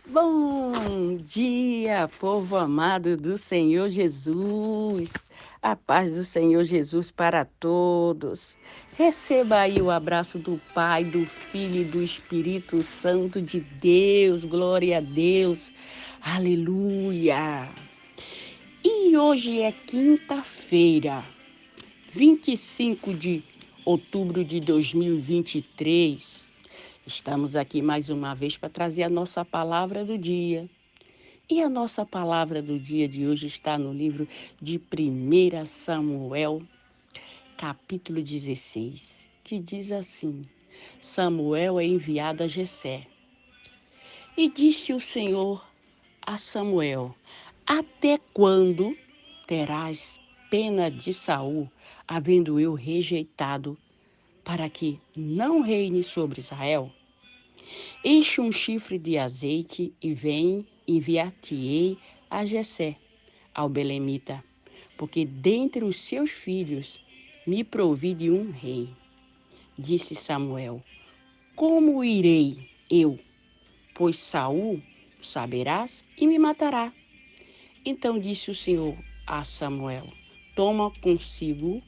Bom dia, povo amado do Senhor Jesus. A paz do Senhor Jesus para todos. Receba aí o abraço do Pai, do Filho e do Espírito Santo de Deus. Glória a Deus. Aleluia. E hoje é quinta-feira, 25 de outubro de 2023. Estamos aqui mais uma vez para trazer a nossa palavra do dia. E a nossa palavra do dia de hoje está no livro de 1 Samuel, capítulo 16, que diz assim: Samuel é enviado a Jessé. E disse o Senhor a Samuel: Até quando terás pena de Saul, havendo eu rejeitado, para que não reine sobre Israel? Enche um chifre de azeite e vem enviar-te-ei a Jessé, ao belemita, porque dentre os seus filhos me provi de um rei. Disse Samuel: Como irei eu? Pois Saul saberás e me matará. Então disse o Senhor a Samuel: Toma consigo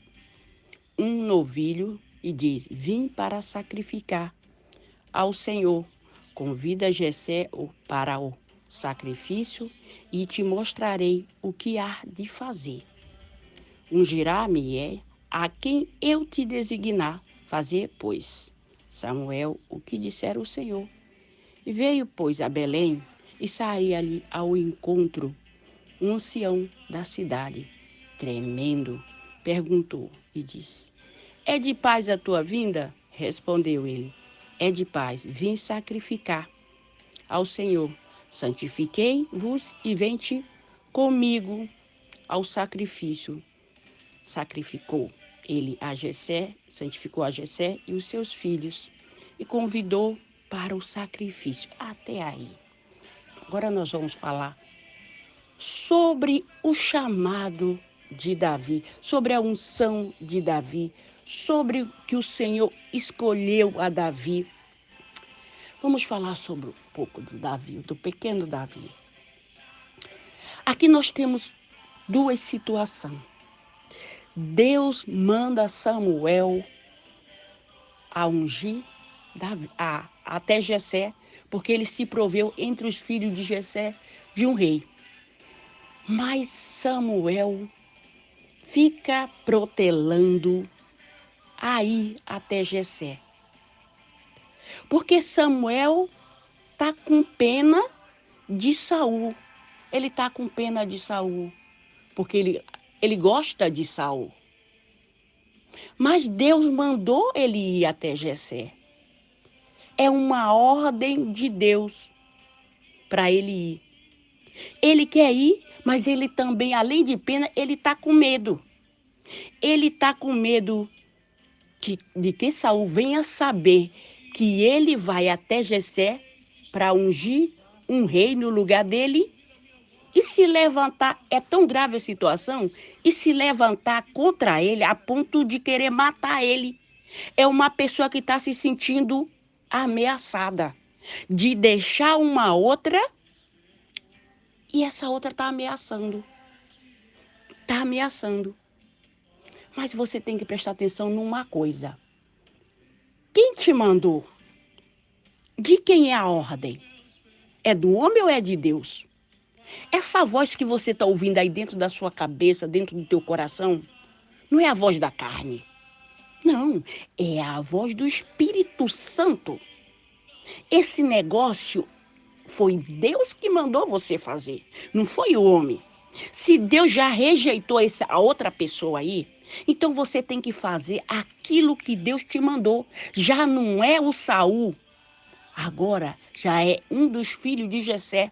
um novilho e diz: Vim para sacrificar ao Senhor. Convida Jessé para o sacrifício e te mostrarei o que há de fazer. Ungirá-me a quem eu te designar fazer, pois. Samuel, o que dissera o Senhor. Veio, pois, a Belém e saiu ali ao encontro um ancião da cidade, tremendo, perguntou e disse: É de paz a tua vinda? Respondeu ele: É de paz, vim sacrificar ao Senhor. Santifiquei-vos e vem-te comigo ao sacrifício. Sacrificou ele a Jessé, santificou a Jessé e os seus filhos e convidou para o sacrifício. Até aí. Agora nós vamos falar sobre o chamado de Davi, sobre a unção de Davi, sobre o que o Senhor escolheu a Davi. Vamos falar sobre um pouco de Davi, do pequeno Davi. Aqui nós temos duas situações. Deus manda Samuel a ungir Davi, até Jessé, porque ele se proveu entre os filhos de Jessé de um rei. Mas Samuel fica protelando a ir até Jessé. Porque Samuel está com pena de Saul. Ele está com pena de Saul, porque ele gosta de Saul. Mas Deus mandou ele ir até Jessé. É uma ordem de Deus para ele ir. Ele quer ir, mas ele também, além de pena, ele está com medo. Ele está com medo de que Saul venha saber que ele vai até Jessé para ungir um rei no lugar dele. E se levantar, é tão grave a situação, e se levantar contra ele a ponto de querer matar ele. É uma pessoa que está se sentindo ameaçada de deixar uma outra e essa outra está ameaçando. Está ameaçando. Mas você tem que prestar atenção numa coisa. Quem te mandou? De quem é a ordem? É do homem ou é de Deus? Essa voz que você está ouvindo aí dentro da sua cabeça, dentro do teu coração, não é a voz da carne. Não, é a voz do Espírito Santo. Esse negócio foi Deus que mandou você fazer, não foi o homem. Se Deus já rejeitou a outra pessoa aí, então você tem que fazer aquilo que Deus te mandou. Já não é o Saul, agora já é um dos filhos de Jessé.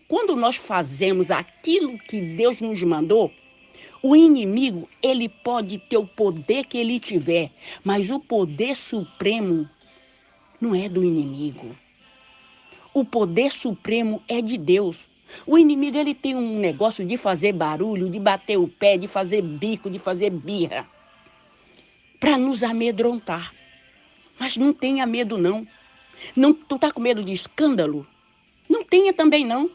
Quando nós fazemos aquilo que Deus nos mandou, o inimigo, ele pode ter o poder que ele tiver, mas o poder supremo não é do inimigo. O poder supremo é de Deus. O inimigo, ele tem um negócio de fazer barulho, de bater o pé, de fazer bico, de fazer birra, para nos amedrontar. Mas não tenha medo, não. Não, tu tá com medo de escândalo? Não tenha também não,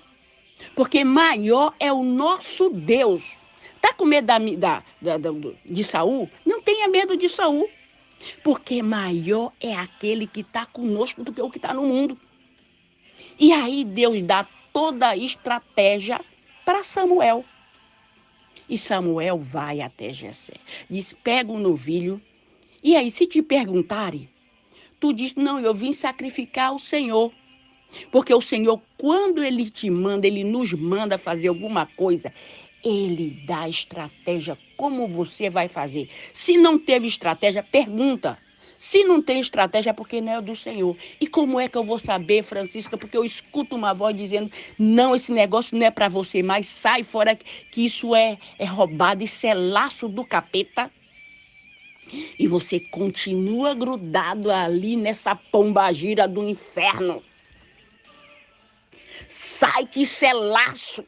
porque maior é o nosso Deus. Tá com medo de Saul? Não tenha medo de Saul, porque maior é aquele que está conosco do que o que está no mundo. E aí Deus dá toda a estratégia para Samuel. E Samuel vai até Jessé, diz, pega o novilho, e aí se te perguntarem, tu diz, não, eu vim sacrificar ao Senhor. Porque o Senhor, quando Ele te manda, Ele nos manda fazer alguma coisa, Ele dá estratégia como você vai fazer. Se não teve estratégia, pergunta. Se não tem estratégia, é porque não é do Senhor. E como é que eu vou saber, Francisca? Porque eu escuto uma voz dizendo, não, esse negócio não é para você mais, sai fora, que isso é roubado, isso é laço do capeta. E você continua grudado ali nessa pombagira do inferno. Sai que isso é laço.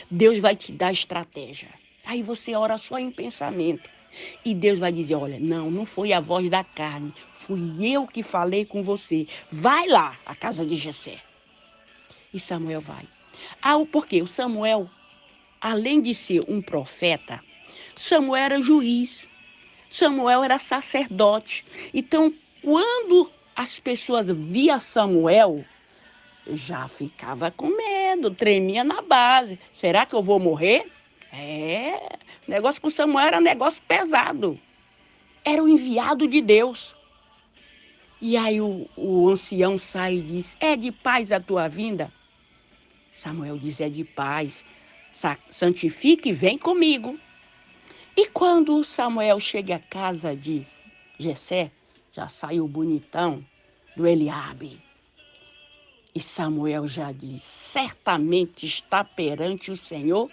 Deus vai te dar estratégia. Aí você ora só em pensamento. E Deus vai dizer, olha, não foi a voz da carne. Fui eu que falei com você. Vai lá, à casa de Jessé. E Samuel vai. Porque o Samuel, além de ser um profeta, Samuel era juiz. Samuel era sacerdote. Então, quando as pessoas viam Samuel, já ficava com medo, tremia na base. Será que eu vou morrer? O negócio com Samuel era um negócio pesado. Era o enviado de Deus. E aí o ancião sai e diz, é de paz a tua vinda? Samuel diz, é de paz. Santifique e vem comigo. E quando Samuel chega à casa de Jessé, já saiu bonitão do Eliabe. E Samuel já diz, certamente está perante o Senhor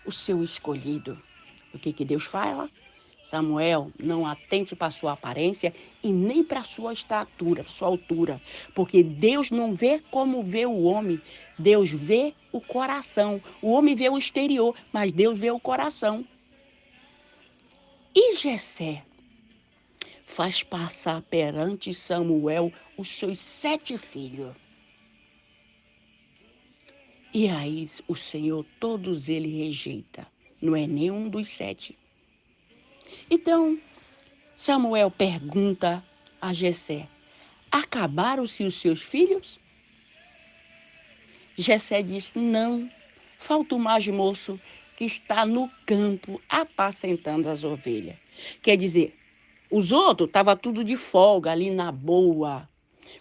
o seu escolhido. O que Deus fala? Samuel, não atente para a sua aparência e nem para a sua estatura, sua altura. Porque Deus não vê como vê o homem. Deus vê o coração. O homem vê o exterior, mas Deus vê o coração. E Jessé faz passar perante Samuel os seus 7 filhos. E aí o Senhor todos eles rejeita. Não é nenhum dos 7. Então, Samuel pergunta a Jessé, acabaram-se os seus filhos? Jessé diz, não, falta o mais moço que está no campo apacentando as ovelhas. Quer dizer, os outros estavam tudo de folga ali na boa.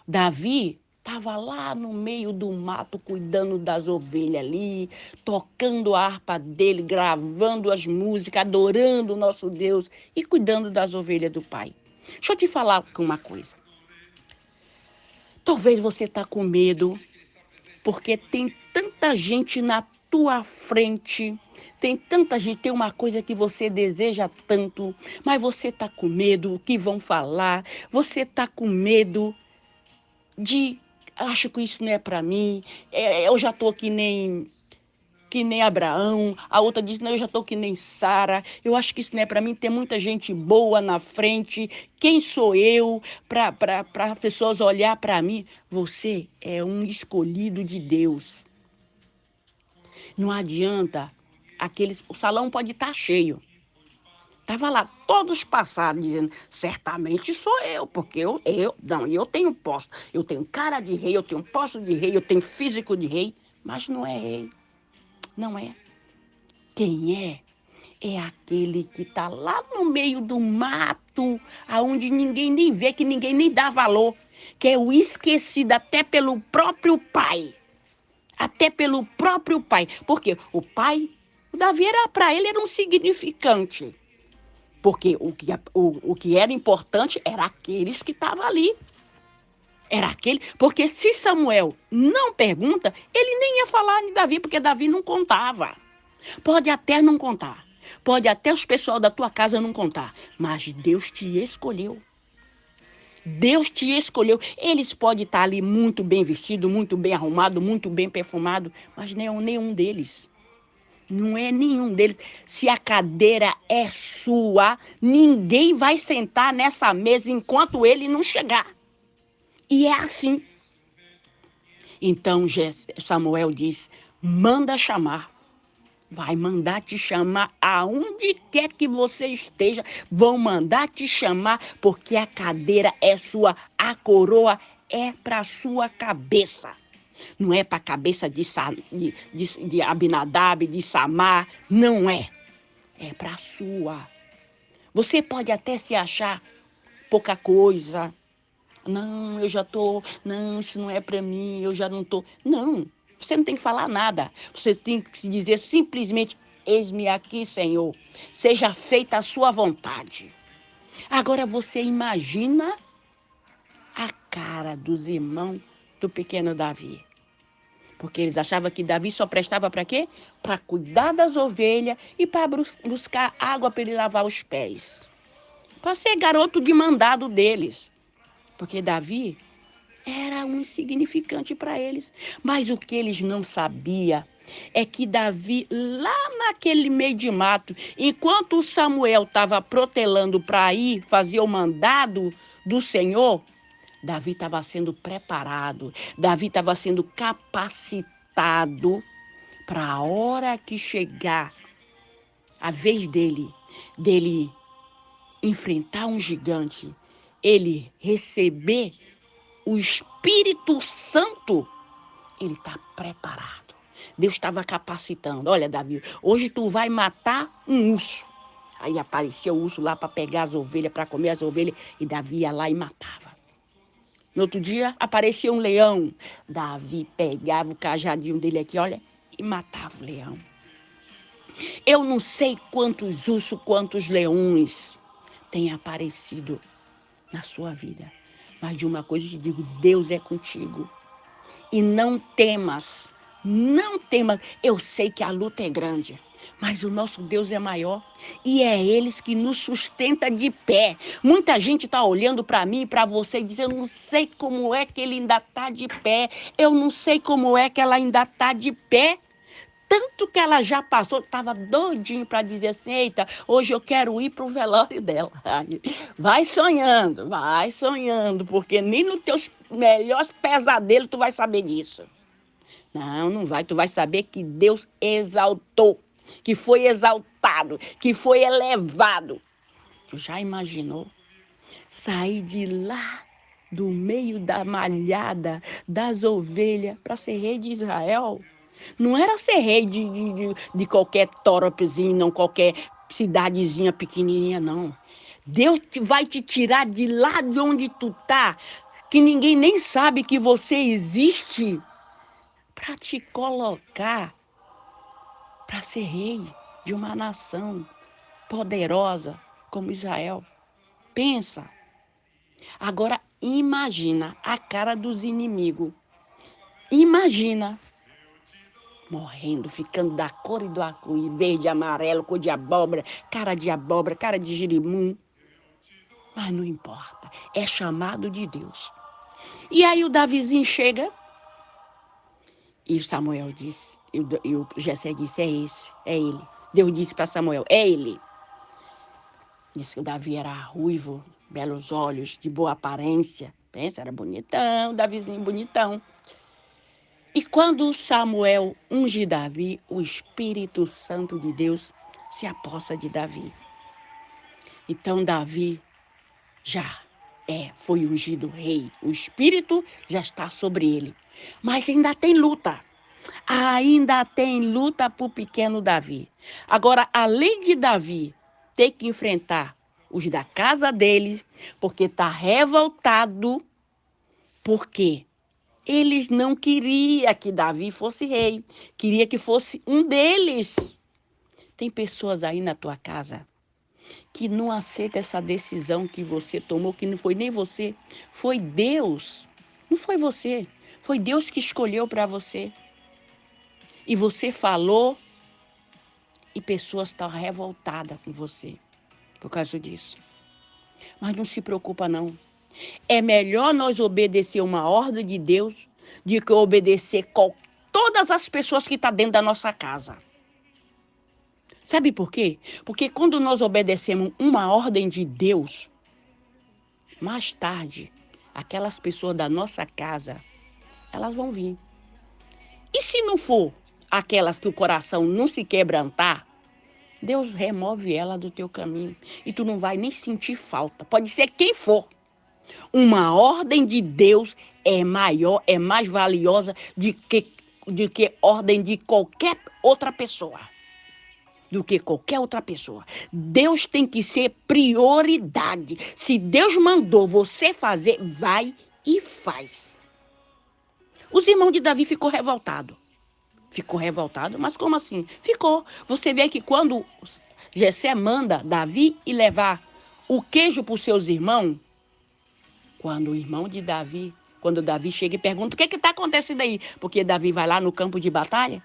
Davi estava lá no meio do mato, cuidando das ovelhas ali, tocando a harpa dele, gravando as músicas, adorando o nosso Deus e cuidando das ovelhas do pai. Deixa eu te falar uma coisa. Talvez você está com medo, porque tem tanta gente na tua frente, tem tanta gente, tem uma coisa que você deseja tanto, mas você está com medo, o que vão falar, você está com medo de, acho que isso não é para mim, eu já estou que nem Abraão, a outra diz, não, eu já estou que nem Sara, eu acho que isso não é para mim, tem muita gente boa na frente, quem sou eu para as pessoas olhar para mim? Você é um escolhido de Deus. Não adianta, o salão pode estar cheio. Estava lá, todos passaram dizendo, certamente sou eu, porque eu tenho posto, eu tenho cara de rei, eu tenho posto de rei, eu tenho físico de rei, mas não é rei, não é. Quem é? É aquele que está lá no meio do mato, aonde ninguém nem vê, que ninguém nem dá valor, que é o esquecido até pelo próprio pai. Até pelo próprio pai. Porque o Davi para ele era um insignificante. Porque o que era importante era aqueles que estavam ali. Era aquele. Porque se Samuel não pergunta, ele nem ia falar de Davi, porque Davi não contava. Pode até não contar. Pode até os pessoal da tua casa não contar. Mas Deus te escolheu. Deus te escolheu. Eles podem estar ali muito bem vestido, muito bem arrumado, muito bem perfumado, mas não é nenhum deles. Não é nenhum deles. Se a cadeira é sua, ninguém vai sentar nessa mesa enquanto ele não chegar. E é assim. Então Samuel diz, manda chamar. Vai mandar te chamar aonde quer que você esteja. Vão mandar te chamar porque a cadeira é sua, a coroa é para sua cabeça. Não é para a cabeça de Abinadab, de Samar, não é. É para a sua. Você pode até se achar pouca coisa. Não, eu já estou. Não, isso não é para mim, eu já não estou. Não, você não tem que falar nada. Você tem que se dizer simplesmente: eis-me aqui, Senhor. Seja feita a sua vontade. Agora você imagina a cara dos irmãos do pequeno Davi. Porque eles achavam que Davi só prestava para quê? Para cuidar das ovelhas e para buscar água para ele lavar os pés. Para ser garoto de mandado deles. Porque Davi era um insignificante para eles. Mas o que eles não sabiam é que Davi, lá naquele meio de mato, enquanto Samuel estava protelando para ir fazer o mandado do Senhor, Davi estava sendo preparado, Davi estava sendo capacitado para a hora que chegar a vez dele enfrentar um gigante, ele receber o Espírito Santo, ele está preparado. Deus estava capacitando. Olha, Davi, hoje tu vai matar um urso. Aí apareceu o urso lá para pegar as ovelhas, para comer as ovelhas, e Davi ia lá e matava. No outro dia, aparecia um leão. Davi pegava o cajadinho dele aqui, olha, e matava o leão. Eu não sei quantos ursos, quantos leões têm aparecido na sua vida. Mas de uma coisa eu te digo, Deus é contigo. E não temas, não temas. Eu sei que a luta é grande, mas o nosso Deus é maior e é Ele que nos sustenta de pé. Muita gente está olhando para mim e para você e dizendo, eu não sei como é que ele ainda está de pé, eu não sei como é que ela ainda está de pé. Tanto que ela já passou, estava doidinho para dizer assim, eita, hoje eu quero ir para o velório dela. Vai sonhando, porque nem nos teus melhores pesadelos tu vai saber disso. Não, não vai, tu vai saber que Deus exaltou, que foi exaltado, que foi elevado. Tu já imaginou sair de lá, do meio da malhada, das ovelhas, para ser rei de Israel? Não era ser rei de qualquer toropezinho, não, qualquer cidadezinha pequenininha, não. Deus vai te tirar de lá de onde tu tá, que ninguém nem sabe que você existe, para te colocar para ser rei de uma nação poderosa como Israel. Pensa. Agora imagina a cara dos inimigos. Imagina. Morrendo, ficando da cor do arco-íris, verde, amarelo, cor de abóbora, cara de girimum. Mas não importa, é chamado de Deus. E aí o Davizinho chega e o Samuel disse, e o Jessé disse, é esse, é ele. Deus disse para Samuel, é ele. Disse que o Davi era ruivo, belos olhos, de boa aparência. Pensa, era bonitão, Davizinho bonitão. E quando Samuel unge Davi, o Espírito Santo de Deus se apossa de Davi. Então Davi já foi ungido rei. O Espírito já está sobre ele. Mas ainda tem luta. Ainda tem luta para o pequeno Davi. Agora, além de Davi ter que enfrentar os da casa dele, porque está revoltado, porque eles não queriam que Davi fosse rei, queria que fosse um deles. Tem pessoas aí na tua casa que não aceitam essa decisão que você tomou, que não foi nem você, foi Deus. Não foi você, foi Deus que escolheu para você. E você falou e pessoas estão revoltadas com você por causa disso. Mas não se preocupa não. É melhor nós obedecer uma ordem de Deus do que obedecer todas as pessoas que estão dentro da nossa casa. Sabe por quê? Porque quando nós obedecemos uma ordem de Deus, mais tarde, aquelas pessoas da nossa casa, elas vão vir. E se não for aquelas que o coração não se quebrantar, Deus remove ela do teu caminho e tu não vai nem sentir falta. Pode ser quem for. Uma ordem de Deus é maior, é mais valiosa de que ordem de qualquer outra pessoa. Do que qualquer outra pessoa. Deus tem que ser prioridade. Se Deus mandou você fazer, vai e faz. Os irmãos de Davi ficou revoltado. Ficou revoltado, mas como assim? Ficou. Você vê que quando Jessé manda Davi ir levar o queijo para os seus irmãos, quando Davi chega e pergunta, o que está acontecendo aí? Porque Davi vai lá no campo de batalha.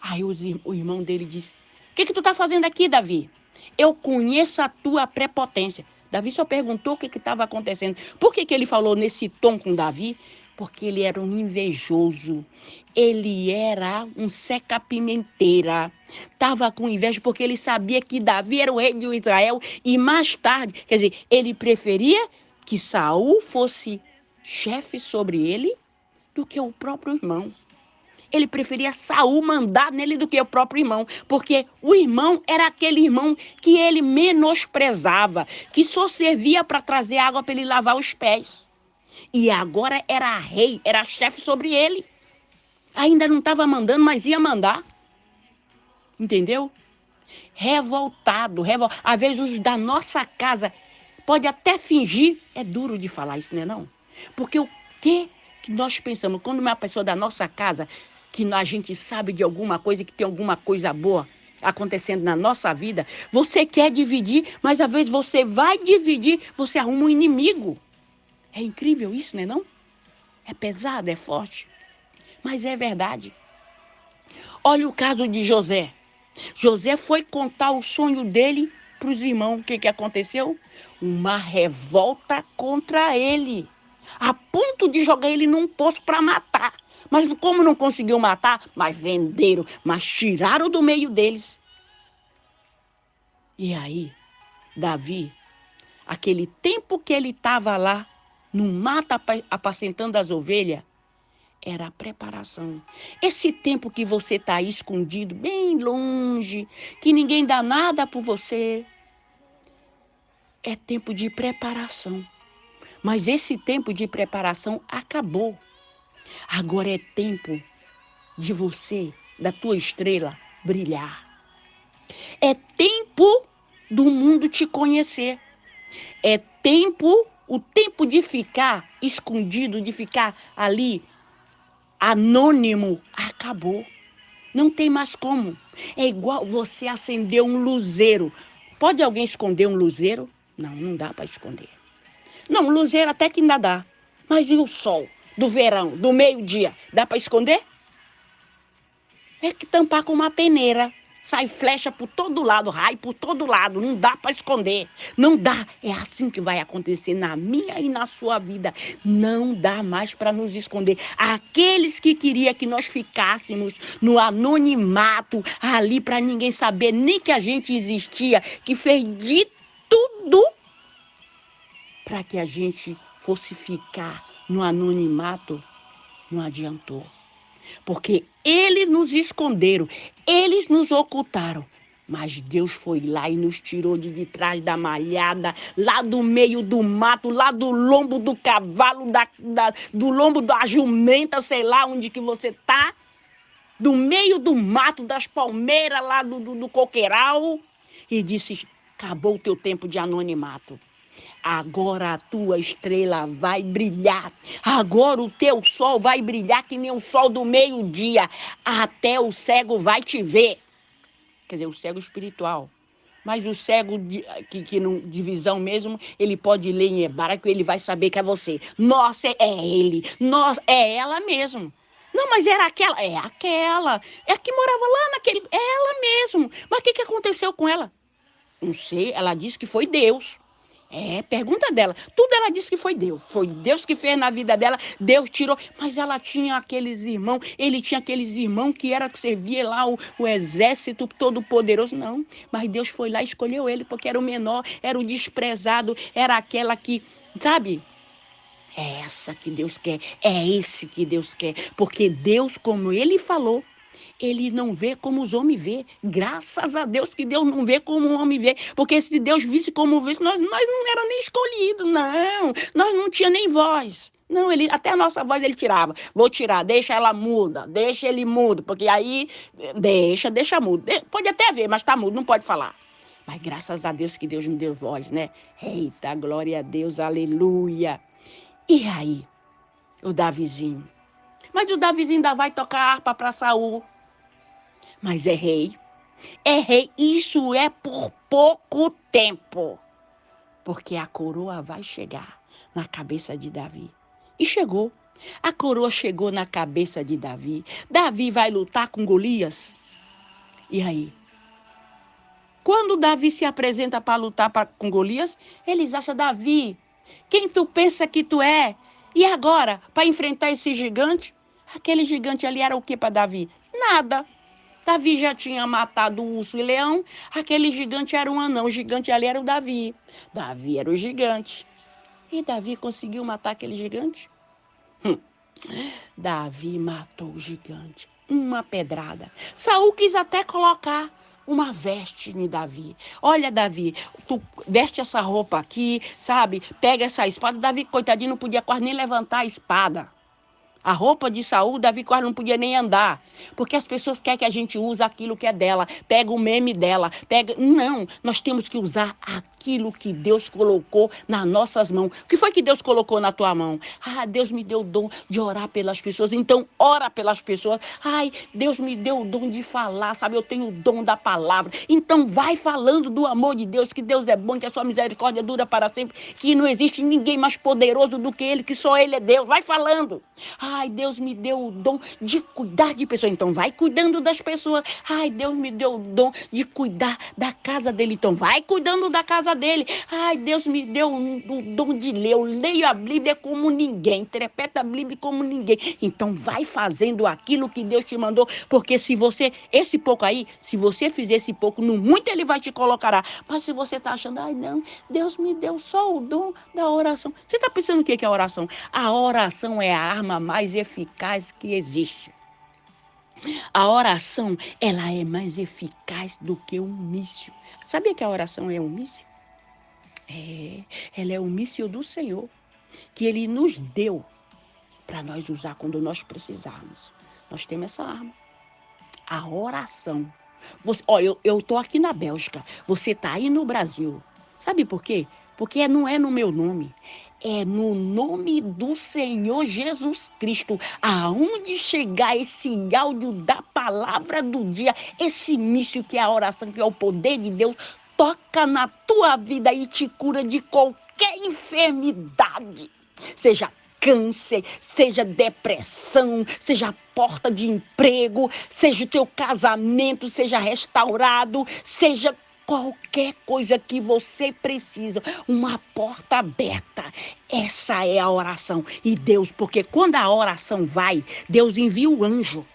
Aí o irmão dele diz, o que tu está fazendo aqui, Davi? Eu conheço a tua prepotência. Davi só perguntou o que estava acontecendo. Por que ele falou nesse tom com Davi? Porque ele era um invejoso. Ele era um seca-pimenteira. Estava com inveja porque ele sabia que Davi era o rei de Israel. E mais tarde, quer dizer, ele preferia que Saul fosse chefe sobre ele do que o próprio irmão. Ele preferia Saul mandar nele do que o próprio irmão, porque o irmão era aquele irmão que ele menosprezava, que só servia para trazer água para ele lavar os pés. E agora era rei, era chefe sobre ele. Ainda não estava mandando, mas ia mandar. Entendeu? Revoltado. Às vezes os da nossa casa pode até fingir, é duro de falar isso, né não? Porque o que nós pensamos, quando uma pessoa da nossa casa, que a gente sabe de alguma coisa, que tem alguma coisa boa acontecendo na nossa vida, você quer dividir, mas às vezes você vai dividir, você arruma um inimigo. É incrível isso, né não? É pesado, é forte, mas é verdade. Olha o caso de José. José foi contar o sonho dele para os irmãos. O que aconteceu? Uma revolta contra ele, a ponto de jogar ele num poço para matar. Mas como não conseguiu matar, mas venderam, mas tiraram do meio deles. E aí, Davi, aquele tempo que ele estava lá, no mato apacentando as ovelhas, era a preparação. Esse tempo que você está aí escondido, bem longe, que ninguém dá nada por você, é tempo de preparação. Mas esse tempo de preparação acabou. Agora é tempo de você, da tua estrela, brilhar. É tempo do mundo te conhecer. É o tempo de ficar escondido, de ficar ali anônimo, acabou. Não tem mais como. É igual você acender um luzeiro. Pode alguém esconder um luzeiro? Não dá para esconder. Não, luzeiro até que ainda dá. Mas e o sol do verão, do meio-dia? Dá para esconder? É que tampar com uma peneira. Sai flecha por todo lado, raio por todo lado. Não dá para esconder. Não dá. É assim que vai acontecer na minha e na sua vida. Não dá mais para nos esconder. Aqueles que queriam que nós ficássemos no anonimato, ali para ninguém saber nem que a gente existia, que fez de tudo para que a gente fosse ficar no anonimato, não adiantou. Porque eles nos esconderam, eles nos ocultaram. Mas Deus foi lá e nos tirou de trás da malhada, lá do meio do mato, lá do lombo do cavalo, do lombo da jumenta, sei lá onde que você tá. Do meio do mato, das palmeiras, lá do coqueiral. E disse, acabou o teu tempo de anonimato. Agora a tua estrela vai brilhar. Agora o teu sol vai brilhar que nem o sol do meio-dia. Até o cego vai te ver. Quer dizer, o cego espiritual. Mas o cego que não, de visão mesmo, ele pode ler em hebraico e ele vai saber que é você. Nossa, é ele. Nossa, é ela mesmo. Não, mas era aquela. É aquela. É a que morava lá naquele. É ela mesmo. Mas o que aconteceu com ela? Não sei, ela disse que foi Deus. Pergunta dela. Tudo ela disse que foi Deus. Foi Deus que fez na vida dela. Deus tirou. Mas ela tinha aqueles irmãos. Ele tinha aqueles irmãos que servia lá o exército todo poderoso. Não. Mas Deus foi lá e escolheu ele porque era o menor, era o desprezado, era aquela que, sabe? É essa que Deus quer, é esse que Deus quer. Porque Deus, como Ele falou, Ele não vê como os homens vê. Graças a Deus que Deus não vê como o homem vê. Porque se Deus visse como visse, nós não era nem escolhidos, não. Nós não tinha nem voz. Não, ele, até a nossa voz ele tirava. Vou tirar, deixa ela muda, deixa ele mudo, porque aí deixa mudo. Pode até ver, mas tá mudo, não pode falar. Mas graças a Deus que Deus me deu voz, né? Eita, glória a Deus, aleluia. E aí, o Davizinho? Mas o Davizinho ainda vai tocar harpa para Saul. Mas é rei. É rei. Isso é por pouco tempo. Porque a coroa vai chegar na cabeça de Davi. E chegou. A coroa chegou na cabeça de Davi. Davi vai lutar com Golias. E aí? Quando Davi se apresenta para lutar com Golias, eles acham, Davi, quem tu pensa que tu é? E agora, para enfrentar esse gigante? Aquele gigante ali era o que para Davi? Nada. Davi já tinha matado o urso e leão, aquele gigante era um anão, o gigante ali era o Davi. Davi era o gigante. E Davi conseguiu matar aquele gigante? Davi matou o gigante. Uma pedrada. Saul quis até colocar uma veste em Davi. Olha, Davi, tu veste essa roupa aqui, sabe? Pega essa espada. Davi, coitadinho, não podia quase nem levantar a espada. A roupa de Saul, Davi quase não podia nem andar. Porque as pessoas querem que a gente use aquilo que é dela. Pega o meme dela. Não, nós temos que usar aquilo que Deus colocou nas nossas mãos. O que foi que Deus colocou na tua mão? Ah, Deus me deu o dom de orar pelas pessoas. Então, ora pelas pessoas. Ai, Deus me deu o dom de falar, sabe? Eu tenho o dom da palavra. Então, vai falando do amor de Deus, que Deus é bom, que a sua misericórdia dura para sempre, que não existe ninguém mais poderoso do que Ele, que só Ele é Deus. Vai falando. Ai, Deus me deu o dom de cuidar de pessoas. Então, vai cuidando das pessoas. Ai, Deus me deu o dom de cuidar da casa dele. Então, vai cuidando da casa dele. Ai, Deus me deu o dom de ler. Eu leio a Bíblia como ninguém. Interpreta a Bíblia como ninguém. Então, vai fazendo aquilo que Deus te mandou. Porque se você, esse pouco aí, se você fizer esse pouco, no muito Ele vai te colocar. Mas se você está achando, ai, não, Deus me deu só o dom da oração. Você está pensando o que é a oração? A oração é a arma mais eficaz que existe. A oração, ela é mais eficaz do que um míssil. Sabia que a oração é um míssil? Ela é o míssil do Senhor, que Ele nos deu para nós usar quando nós precisarmos. Nós temos essa arma. A oração. Eu estou aqui na Bélgica, você está aí no Brasil. Sabe por quê? Porque não é no meu nome. É no nome do Senhor Jesus Cristo. Aonde chegar esse áudio da palavra do dia, esse míssil que é a oração, que é o poder de Deus, toca na tua vida e te cura de qualquer enfermidade. Seja câncer, seja depressão, seja porta de emprego, seja o teu casamento, seja restaurado, seja qualquer coisa que você precisa, uma porta aberta. Essa é a oração. E Deus, porque quando a oração vai, Deus envia o anjo.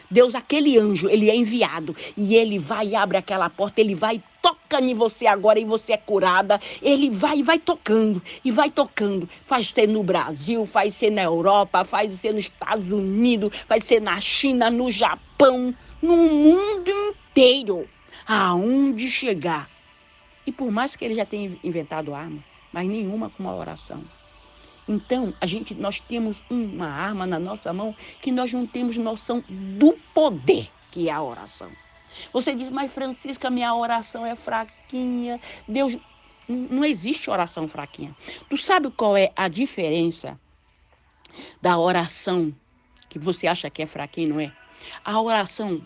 Deus, aquele anjo, ele é enviado. E ele vai e abre aquela porta, ele vai tocando em você agora e você é curada. Ele vai e vai tocando, e vai tocando. Faz ser no Brasil, faz ser na Europa, faz ser nos Estados Unidos, faz ser na China, no Japão, no mundo inteiro. Aonde chegar. E por mais que ele já tenha inventado arma, mas nenhuma com uma oração. Então, nós temos uma arma na nossa mão que nós não temos noção do poder que é a oração. Você diz, mas Francisca, minha oração é fraquinha. Deus, não existe oração fraquinha. Tu sabe qual é a diferença da oração que você acha que é fraquinha, não é? A oração,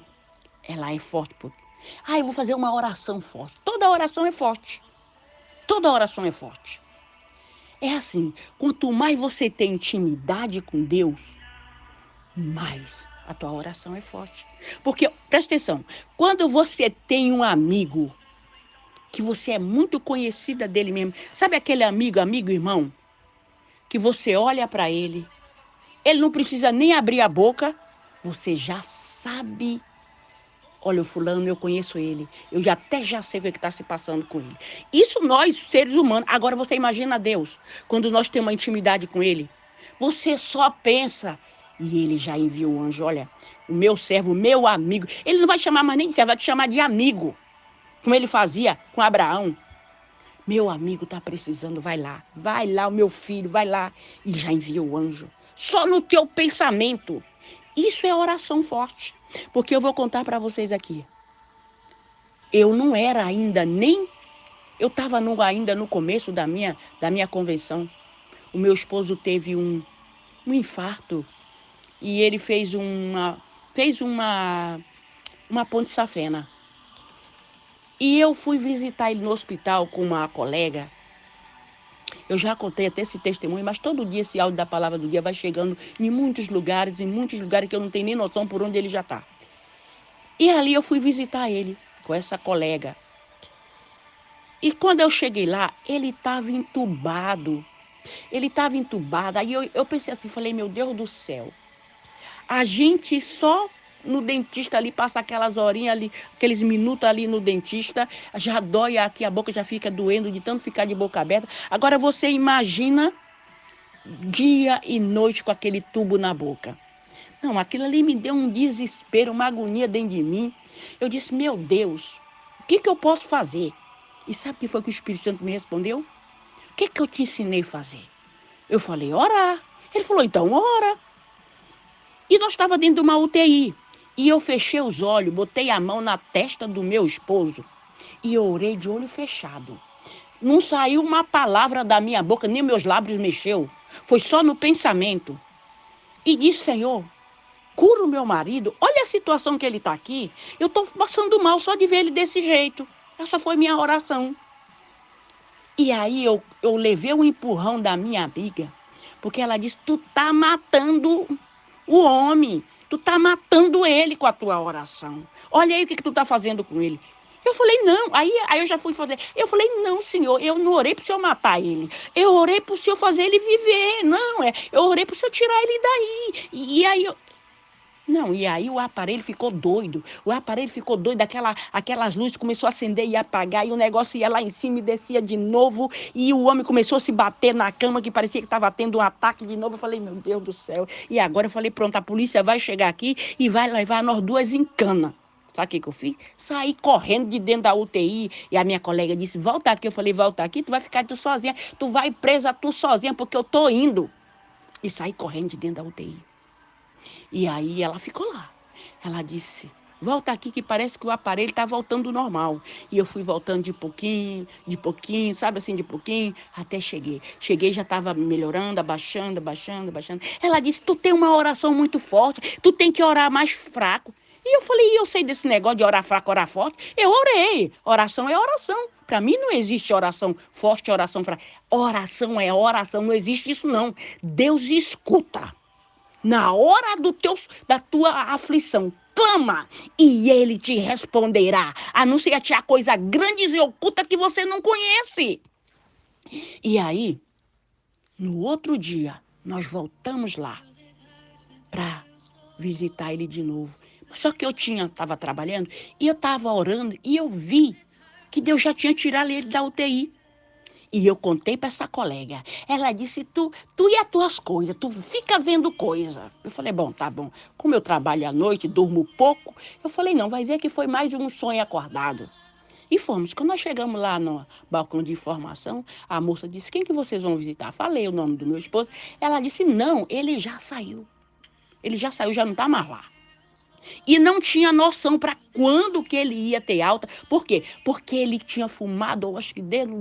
ela é forte. Eu vou fazer uma oração forte. Toda oração é forte. Toda oração é forte. É assim, quanto mais você tem intimidade com Deus, mais a tua oração é forte. Porque, presta atenção, quando você tem um amigo, que você é muito conhecida dele mesmo, sabe aquele amigo, irmão, que você olha para ele não precisa nem abrir a boca, você já sabe Olha, o fulano, eu conheço ele. Eu já sei o que está se passando com ele. Isso nós, seres humanos. Agora você imagina Deus, quando nós temos uma intimidade com ele. Você só pensa. E ele já enviou o anjo. Olha, o meu servo, o meu amigo. Ele não vai chamar mais nem de servo, vai te chamar de amigo. Como ele fazia com Abraão. Meu amigo está precisando, vai lá, o meu filho, vai lá. E já enviou o anjo. Só no teu pensamento. Isso é oração forte. Porque eu vou contar para vocês aqui. Eu não era ainda nem... Eu estava ainda no começo da minha convenção. O meu esposo teve um infarto. E ele fez uma ponte safena. E eu fui visitar ele no hospital com uma colega. Eu já contei até esse testemunho, mas todo dia esse áudio da palavra do dia vai chegando em muitos lugares que eu não tenho nem noção por onde ele já está. E ali eu fui visitar ele com essa colega. E quando eu cheguei lá, ele estava entubado. Aí eu pensei assim, falei, meu Deus do céu. A gente só no dentista ali, passa aquelas horinhas ali, aqueles minutos ali no dentista, já dói aqui, a boca já fica doendo de tanto ficar de boca aberta. Agora você imagina dia e noite com aquele tubo na boca. Não, aquilo ali me deu um desespero, uma agonia dentro de mim. Eu disse, meu Deus, o que eu posso fazer? E sabe o que foi que o Espírito Santo me respondeu? O que eu te ensinei a fazer? Eu falei, orar. Ele falou, então ora. E nós estávamos dentro de uma UTI. E eu fechei os olhos, botei a mão na testa do meu esposo e orei de olho fechado. Não saiu uma palavra da minha boca, nem meus lábios mexeu. Foi só no pensamento. E disse, Senhor, cura o meu marido. Olha a situação que ele está aqui. Eu estou passando mal só de ver ele desse jeito. Essa foi minha oração. E aí eu levei um empurrão da minha amiga, porque ela disse, tu tá matando o homem. Tu tá matando ele com a tua oração. Olha aí o que tu tá fazendo com ele. Eu falei, não. Aí eu já fui fazer. Eu falei, não, senhor, eu não orei pro senhor matar ele. Eu orei pro senhor fazer ele viver. Não, eu orei pro senhor tirar ele daí. E aí o aparelho ficou doido. Aquelas luzes começou a acender e apagar. E o negócio ia lá em cima e descia de novo. E o homem começou a se bater na cama, que parecia que estava tendo um ataque de novo. Eu falei, meu Deus do céu. E agora eu falei, pronto, a polícia vai chegar aqui e vai levar nós duas em cana. Sabe o que eu fiz? Saí correndo de dentro da UTI. E a minha colega disse, volta aqui. Eu falei, volta aqui, tu vai ficar tu sozinha. Tu vai presa tu sozinha, porque eu tô indo. E saí correndo de dentro da UTI. E aí ela ficou lá. Ela disse, volta aqui que parece que o aparelho está voltando ao normal. E eu fui voltando de pouquinho, sabe assim, de pouquinho, até cheguei. Cheguei, já estava melhorando, abaixando. Ela disse, tu tem uma oração muito forte, tu tem que orar mais fraco. E eu falei, eu sei desse negócio de orar fraco, orar forte. Eu orei. Oração é oração. Para mim não existe oração forte, oração fraca. Oração é oração, não existe isso não. Deus escuta. Na hora da tua aflição, clama e ele te responderá. Anuncia-te a coisa grande e oculta que você não conhece. E aí, no outro dia, nós voltamos lá para visitar ele de novo. Só que eu estava trabalhando e eu estava orando e eu vi que Deus já tinha tirado ele da UTI. E eu contei para essa colega. Ela disse, tu e as tuas coisas, tu fica vendo coisa. Eu falei, bom, tá bom. Como eu trabalho à noite, durmo pouco, eu falei, não, vai ver que foi mais um sonho acordado. E fomos. Quando nós chegamos lá no balcão de informação, a moça disse, quem que vocês vão visitar? Falei o nome do meu esposo. Ela disse, não, ele já saiu. Ele já saiu, já não está mais lá. E não tinha noção para quando que ele ia ter alta. Por quê? Porque ele tinha fumado, eu acho que desde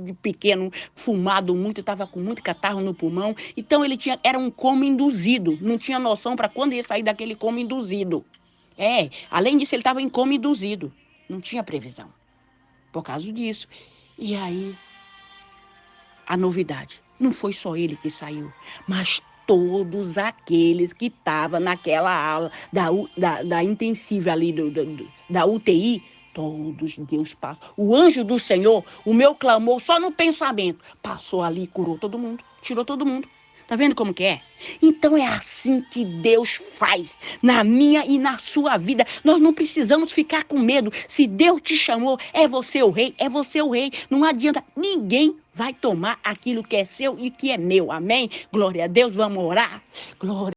de pequeno, fumado muito, estava com muito catarro no pulmão. Então era um coma induzido. Não tinha noção para quando ia sair daquele coma induzido. Além disso, ele estava em coma induzido. Não tinha previsão. Por causa disso. E aí, a novidade. Não foi só ele que saiu, mas todos aqueles que estavam naquela aula da intensiva ali, da UTI, todos Deus passou. O anjo do Senhor, o meu clamor, só no pensamento, passou ali e curou todo mundo, tirou todo mundo. Tá vendo como que é? Então é assim que Deus faz na minha e na sua vida. Nós não precisamos ficar com medo. Se Deus te chamou, é você o rei, é você o rei. Não adianta, ninguém vai tomar aquilo que é seu e que é meu. Amém? Glória a Deus, vamos orar. Glória